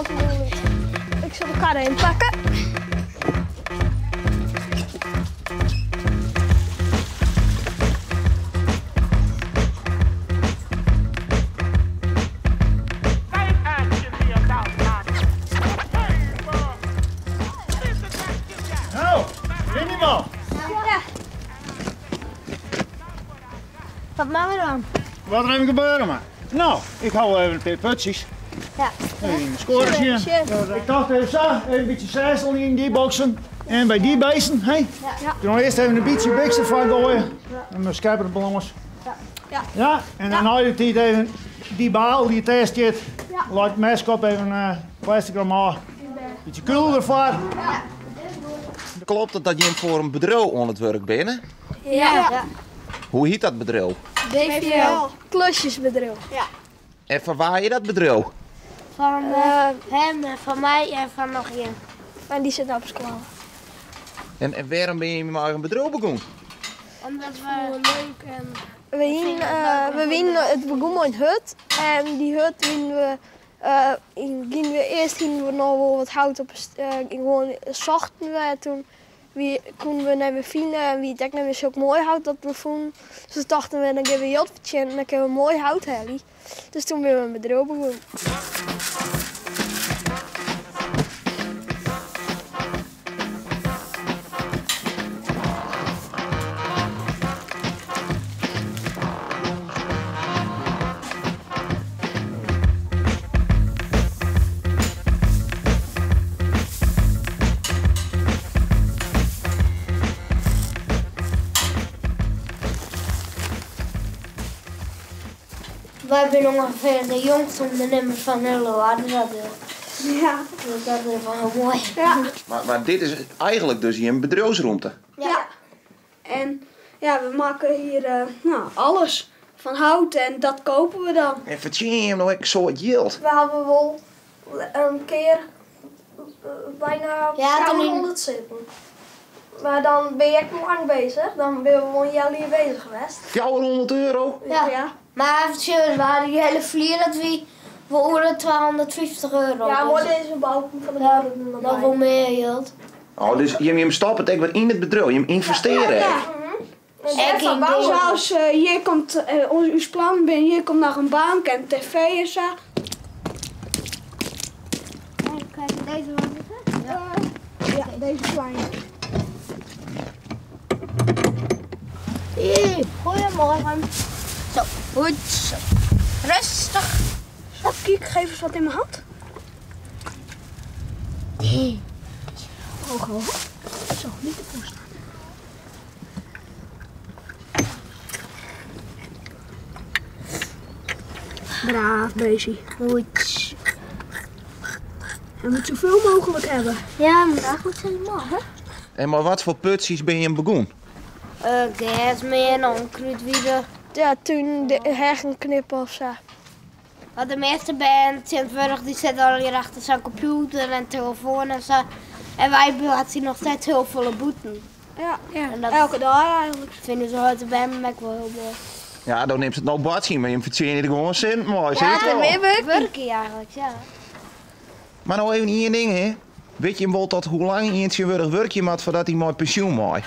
altijd moeilijk. Ik zal de kar heen pakken. Nou, win je man. Ja. Wat maken we dan? Wat er even gebeuren, man? Nou, ik hou even een paar putjes. Ja. Even scoren hier. Ik dacht even zo, even een beetje zesel in die boksen. En bij die beesten, hé? Ja. Toen eerst even een beetje biks ervan gooien. En mijn scherpenballons. Ja. En dan hou je tijd even die baal die je test hebt. Laat het mes op even plastic eromheen. Beetje koel ervan. Klopt het dat je voor een bedrijf aan het werk bent? Ja. Hoe heet dat bedrijf? BVL. Klusjesbedrijf. Ja. En van waar je dat bedrijf? Van hem en van mij en van nog één. En die zit op school. En waarom ben je met een eigen bedrijf begonnen? Omdat we leuk en... We winnen het begon met een hut. En die hut gingen we eerst nog wel wat hout op. Gewoon zochten we. Toen konden we naar vinden en wie dacht nou weer zo mooi hout dat we vonden. Dus dachten we, dan gaan we jotvertje en dan kunnen we mooi hout halen. Dus toen ben we een bedrijf begonnen. Wij zijn ongeveer de jongste ondernemers van Nederland. Dus Ja. dat is wel heel mooi. Ja. Maar dit is eigenlijk dus hier een bedrijfsruimte. Ja. En ja, we maken hier alles van hout en dat kopen we dan. En verdien je hem nog een soort geld? We hebben wel een keer bijna Ja, toen 100 zeppen. Maar dan ben je echt lang bezig. Dan ben we gewoon een jaar hier bezig geweest. €400? Ja. Maar even we hadden die hele vlier dat we voor €250. Ja, maar Dus deze balken van de ja, bodem nog erbij. wel meer geld. Oh, dus je hem stopt het weer in het bedrijf, je hem investeren. Ja. En van bouwen. Zoals hier komt ons plan binnen, hier komt nog een bank en tv en zo. Kijk, deze was het, hè? Ja, deze kleine. Goedemorgen. Zo, goed zo. Rustig. Kijk, geef eens wat in mijn hand. Hoog, hoog. Zo, niet te voorstaan. Braaf, beestje. Goed. Je moet zoveel mogelijk hebben. Ja, maar eigenlijk helemaal, hè? En maar wat voor putsies ben je hem begonnen? Gasmeen, onkruidwieden. Ja, toen de hersenknippen of zo. Want de meeste band tegenwoordig die zitten al hier achter zijn computer en telefoon en zo. En wij hebben nog steeds heel veel boeten. Ja, En dat elke dag eigenlijk. vinden ze heute bij me ook wel heel mooi. Ja, dan neemt het nou badje, maar je verdient er gewoon cent mooi, Ja, zit wel. werken eigenlijk, ja. Maar nou even één ding, hè. Weet je wel tot hoe lang eentje werk je moet voordat hij mooi pensioen maakt?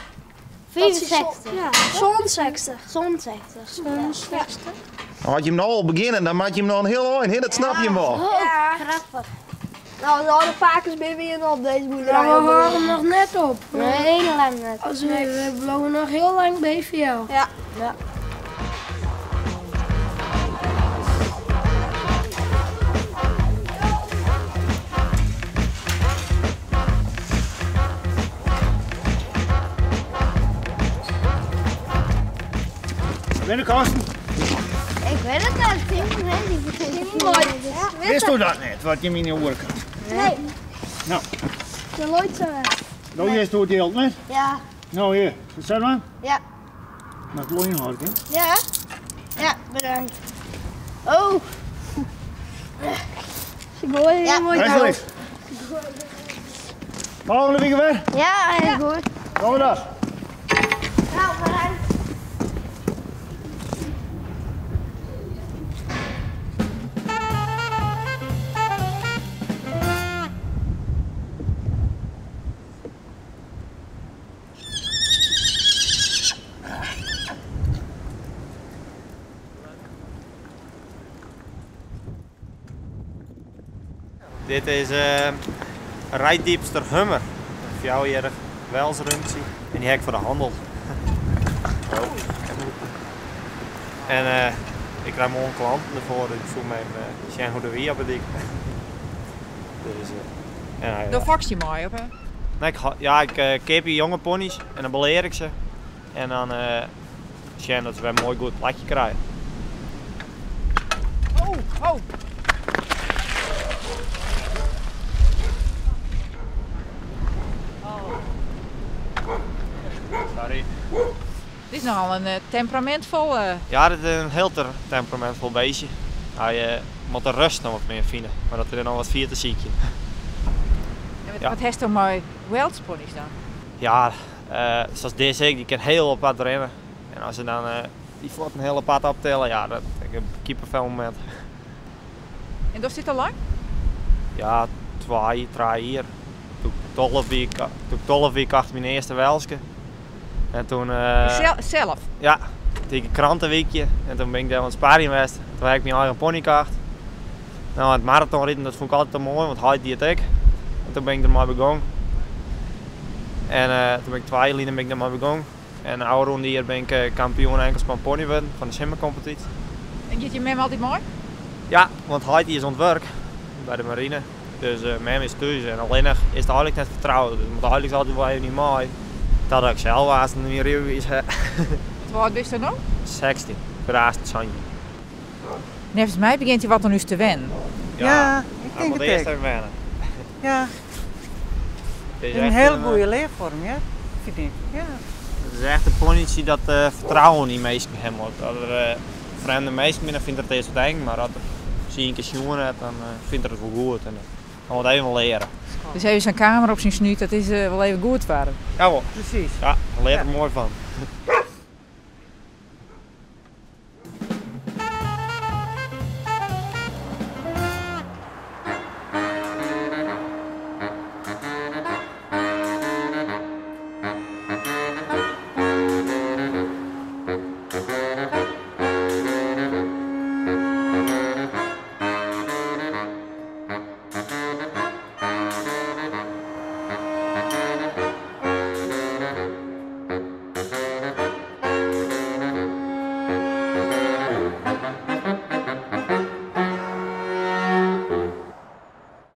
64. Ja, zo'n 60. Zo'n 60. Dan had je hem nou al beginnen, dan maak je hem nog een heel eind, hè. Dat snap je wel. Oh, Ja. grappig. Nou, de oude pakers ben weer op deze boerderij. Ja, we horen nog net op. Nee, heel lang net. Als we blowen nog heel lang BVL. Ja. Binnenkasten, Ik weet het niet. Mooi. wist u dat net, wat je me niet horen kan? Nee. Nou, De Lloyd. nou eerst doe je het net. Ja. Nou hier, wat zijn we? Ja. Mag ik het houden, hè? Ja? Ja, bedankt. Oh. Ze gooien Ja. hier mooi Rechts, uit. links. Volgende week weer. Ja, heel goed. Gaan we dat? Nou, bedankt. Dit is een rijdiepster Hummer. Een vierjarig welsrundje. En die heb ik voor de handel. Oh. En ik krijg morgen klanten ervoor. Dus ik voel me zien hoe de wie op het dik. Dus, Daar fokt je mooi op, hè? Nee, ik keep hier jonge ponies en dan beleer ik ze. En dan zien dat ze weer een mooi goed platje krijgen. Oh! Sorry. Dit is nogal een temperamentvol. Ja, dit is een heel temperamentvol beestje. Hij moet de rust nog wat meer vinden, maar dat er nog wat vier te ziekje. Wat heeft er mooi wildsponies dan? Ja, zoals deze die kan heel op pad rennen. En als ze dan die vlot een hele pad optellen, ja, dat ik heb een kippenvel moment. En dat zit al lang? Ja, 2, 3 jaar. Toen 12 weken achter mijn eerste welsje. En toen... Zelf? Ja, toen een krantenweekje. En toen ben ik daar aan het sparen geweest. Toen heb ik mijn eigen pony gekocht. Nou, het marathonritten, dat vond ik altijd te mooi, want hij die het ook. En toen ben ik er maar begonnen. En toen ben ik 2 jaar ben ik er maar begonnen. En de oude ronde hier ben ik kampioen enkelspan pony geworden van de simmercompetitie. En gaat je met hem altijd mooi? Ja, want hij is aan het werk bij de marine. Dus met is thuis en alleen is het eigenlijk net vertrouwen. Dus eigenlijk is altijd wel even niet mooi. Dat ik zelf was en niet ruw is. Hoe oud ben je nou? 16, verraast Sanje. Nevens mij begint hij wat dan nu te wennen. Ja, ik denk het het eerst ook. even wennen. Ja, Het is een echt hele goede leervorm, ja, vind ik. Ja. Het is echt een ponytje dat vertrouwen in mensen hebben. Dat er vreemde mensen binnen vindt het eerst wat eng, maar als er zie ik een jongen hebt, dan vindt het wel goed. En dan moet hij even leren. Dus even zijn camera op zijn snuit, dat is wel even goed waren. Jawel. Precies. Ja, daar leert er mooi van.